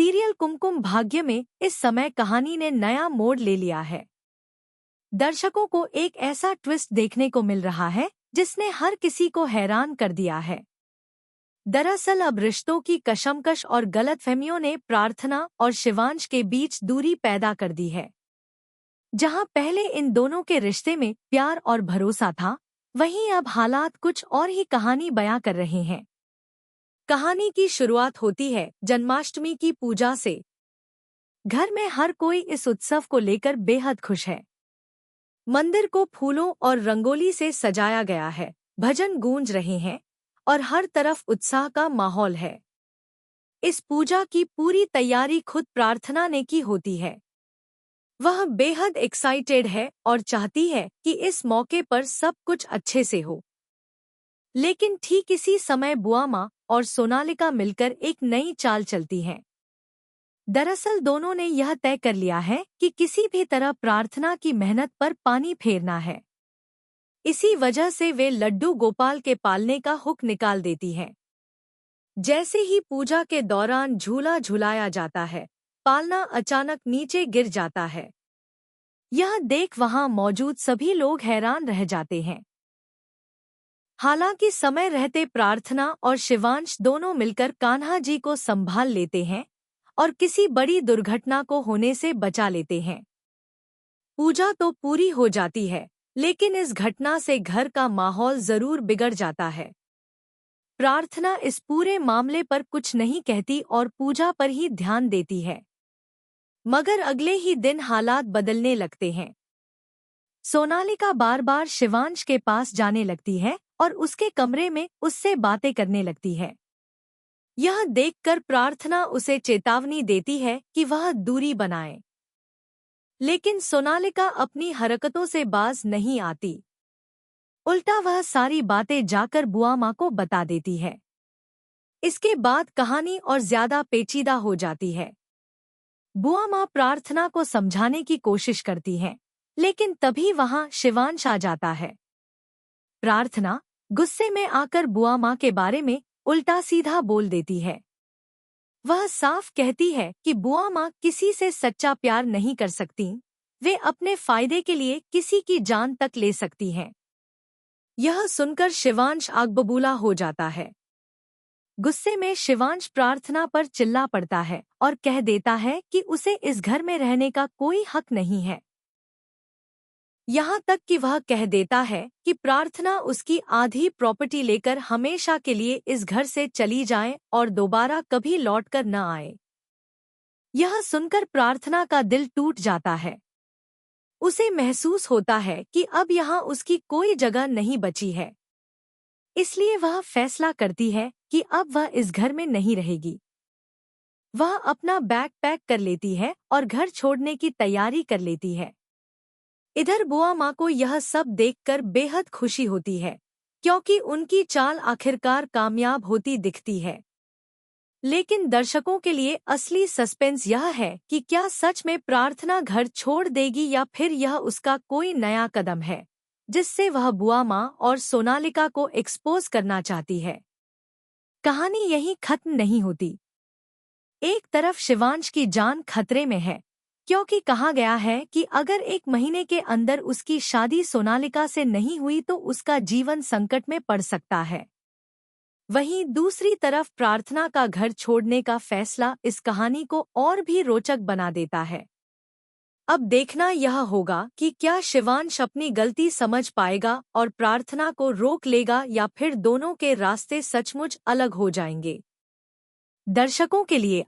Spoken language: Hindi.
सीरियल कुमकुम भाग्य में इस समय कहानी ने नया मोड़ ले लिया है। दर्शकों को एक ऐसा ट्विस्ट देखने को मिल रहा है जिसने हर किसी को हैरान कर दिया है। दरअसल अब रिश्तों की कशमकश और गलतफहमियों ने प्रार्थना और शिवांश के बीच दूरी पैदा कर दी है। जहां पहले इन दोनों के रिश्ते में प्यार और भरोसा था, वहीं अब हालात कुछ और ही कहानी बयां कर रहे हैं। कहानी की शुरुआत होती है जन्माष्टमी की पूजा से। घर में हर कोई इस उत्सव को लेकर बेहद खुश है। मंदिर को फूलों और रंगोली से सजाया गया है, भजन गूंज रहे हैं और हर तरफ उत्साह का माहौल है। इस पूजा की पूरी तैयारी खुद प्रार्थना ने की होती है। वह बेहद एक्साइटेड है और चाहती है कि इस मौके पर सब कुछ अच्छे से हो। लेकिन ठीक इसी समय बुआ माँ और सोनालिका मिलकर एक नई चाल चलती हैं। दरअसल दोनों ने यह तय कर लिया है कि किसी भी तरह प्रार्थना की मेहनत पर पानी फेरना है। इसी वजह से वे लड्डू गोपाल के पालने का हुक निकाल देती हैं। जैसे ही पूजा के दौरान झूला झुलाया जाता है, पालना अचानक नीचे गिर जाता है। यह देख वहां मौजूद सभी लोग हैरान रह जाते हैं। हालांकि समय रहते प्रार्थना और शिवांश दोनों मिलकर कान्हा जी को संभाल लेते हैं और किसी बड़ी दुर्घटना को होने से बचा लेते हैं। पूजा तो पूरी हो जाती है, लेकिन इस घटना से घर का माहौल जरूर बिगड़ जाता है। प्रार्थना इस पूरे मामले पर कुछ नहीं कहती और पूजा पर ही ध्यान देती है। मगर अगले ही दिन हालात बदलने लगते हैं। सोनालिका बार बार शिवांश के पास जाने लगती है और उसके कमरे में उससे बातें करने लगती है। यह देखकर प्रार्थना उसे चेतावनी देती है कि वह दूरी बनाए, लेकिन सोनालिका अपनी हरकतों से बाज नहीं आती। उल्टा वह सारी बातें जाकर बुआ माँ को बता देती है। इसके बाद कहानी और ज्यादा पेचीदा हो जाती है। बुआ माँ प्रार्थना को समझाने की कोशिश करती हैं, लेकिन तभी वहां शिवांश आ जाता है। प्रार्थना गुस्से में आकर बुआ माँ के बारे में उल्टा सीधा बोल देती है। वह साफ कहती है कि बुआ माँ किसी से सच्चा प्यार नहीं कर सकती, वे अपने फायदे के लिए किसी की जान तक ले सकती हैं। यह सुनकर शिवांश आग बबूला हो जाता है। गुस्से में शिवांश प्रार्थना पर चिल्ला पड़ता है और कह देता है कि उसे इस घर में रहने का कोई हक नहीं है। यहाँ तक कि वह कह देता है कि प्रार्थना उसकी आधी प्रॉपर्टी लेकर हमेशा के लिए इस घर से चली जाए और दोबारा कभी लौटकर न आए। यह सुनकर प्रार्थना का दिल टूट जाता है। उसे महसूस होता है कि अब यहाँ उसकी कोई जगह नहीं बची है। इसलिए वह फैसला करती है कि अब वह इस घर में नहीं रहेगी। वह अपना बैग पैक कर लेती है और घर छोड़ने की तैयारी कर लेती है। इधर बुआ माँ को यह सब देखकर बेहद खुशी होती है, क्योंकि उनकी चाल आखिरकार कामयाब होती दिखती है। लेकिन दर्शकों के लिए असली सस्पेंस यह है कि क्या सच में प्रार्थना घर छोड़ देगी या फिर यह उसका कोई नया कदम है, जिससे वह बुआ माँ और सोनालिका को एक्सपोज करना चाहती है। कहानी यहीं खत्म नहीं होती। एक तरफ शिवांश की जान खतरे में है, क्योंकि कहा गया है कि अगर 1 महीने के अंदर उसकी शादी सोनालिका से नहीं हुई तो उसका जीवन संकट में पड़ सकता है। वहीं दूसरी तरफ प्रार्थना का घर छोड़ने का फैसला इस कहानी को और भी रोचक बना देता है। अब देखना यह होगा कि क्या शिवांश अपनी गलती समझ पाएगा और प्रार्थना को रोक लेगा या फिर दोनों के रास्ते सचमुच अलग हो जाएंगे। दर्शकों के लिए